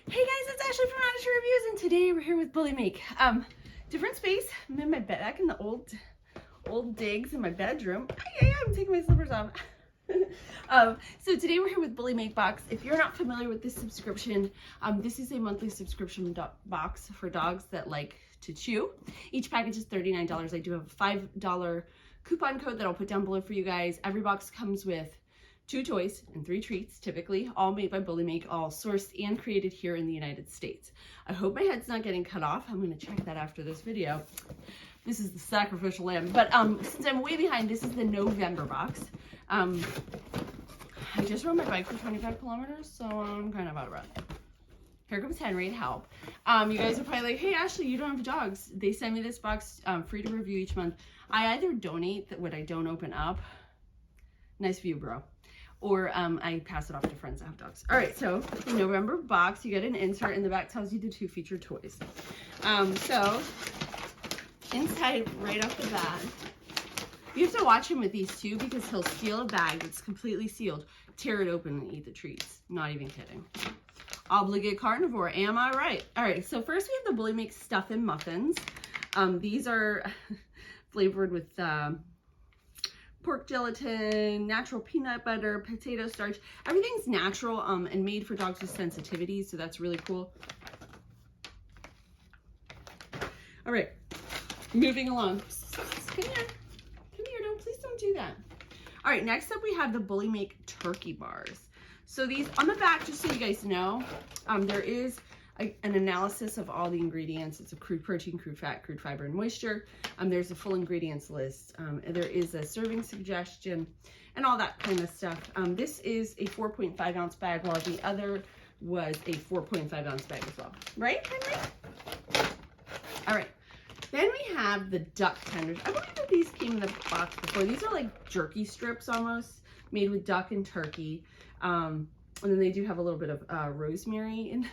Hey guys, it's Ashley from Attitude Reviews, and today we're here with Bullymake. Different space. I'm in my bed, back in the old digs in my bedroom. I'm taking my slippers off. So today we're here with Bullymake Box. If you're not familiar with this subscription, this is a monthly subscription box for dogs that like to chew. Each package is $39. I do have a $5 coupon code that I'll put down below for you guys. Every box comes with 2 toys and 3 treats, typically all made by Bullymake, all sourced and created here in the United States. I hope my head's not getting cut off. I'm gonna check that after this video. This is the sacrificial lamb, but since I'm way behind, this is the November box. I just rode my bike for 25 kilometers, so I'm kind of out of breath. Here comes Henry to help. You guys are probably like, hey Ashley, you don't have dogs. They send me this box free to review each month. I either donate what I don't open up, nice view bro, or I pass it off to friends that have dogs. All right, so the November box, you get an insert in the back, tells you the 2 featured toys. So inside, right off the bat, you have to watch him with these two because he'll steal a bag that's completely sealed, tear it open and eat the treats. Not even kidding. Obligate carnivore, am I right? All right, so first we have the Bullymake Stuffin' Muffins. These are flavored with pork gelatin, natural peanut butter, potato starch. Everything's natural and made for dogs with sensitivities, so that's really cool. All right, moving along. Come here, please don't do that. All right, next up we have the Bullymake turkey bars. So these on the back, just so you guys know, there is an analysis of all the ingredients. It's a crude protein, crude fat, crude fiber, and moisture. There's a full ingredients list. And there is a serving suggestion and all that kind of stuff. This is a 4.5 ounce bag, while the other was a 4.5 ounce bag as well. Right, Henry? All right. Then we have the duck tenders. I believe that these came in the box before. These are like jerky strips almost, made with duck and turkey. And then they do have a little bit of rosemary in.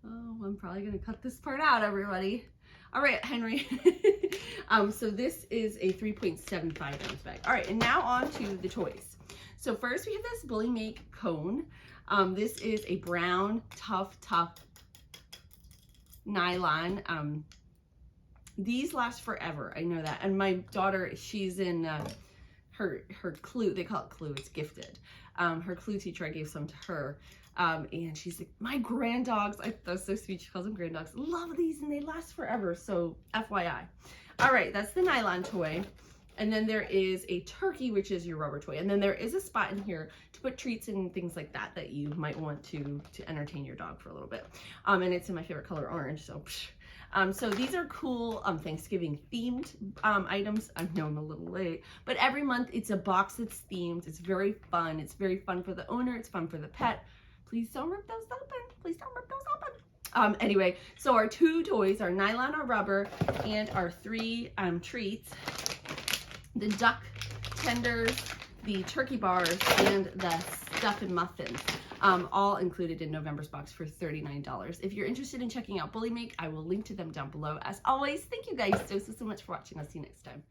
Oh, I'm probably gonna cut this part out, everybody. All right, Henry. So this is a 3.75 ounce bag. All right, and now on to the toys. So first we have this Bullymake cone. This is a brown, tough nylon. These last forever, I know that. And my daughter, she's in her clue, they call it clue, it's gifted. Her clue teacher, I gave some to her. And she's like, my grand dogs, that's so sweet, she calls them grand dogs, love these and they last forever, so FYI. All right, that's the nylon toy. And then there is a turkey, which is your rubber toy. And then there is a spot in here to put treats and things like that that you might want to entertain your dog for a little bit. And it's in my favorite color, orange, so so these are cool Thanksgiving themed items. I know I'm a little late, but every month it's a box that's themed. It's very fun. It's very fun for the owner. It's fun for the pet. Please don't rip those open. Please don't rip those open. Anyway, so our 2 toys, our nylon, our rubber, and our 3 treats, the duck tenders, the turkey bars, and the stuffin' muffins, all included in November's box for $39. If you're interested in checking out Bullymake, I will link to them down below. As always, thank you guys so much for watching. I'll see you next time.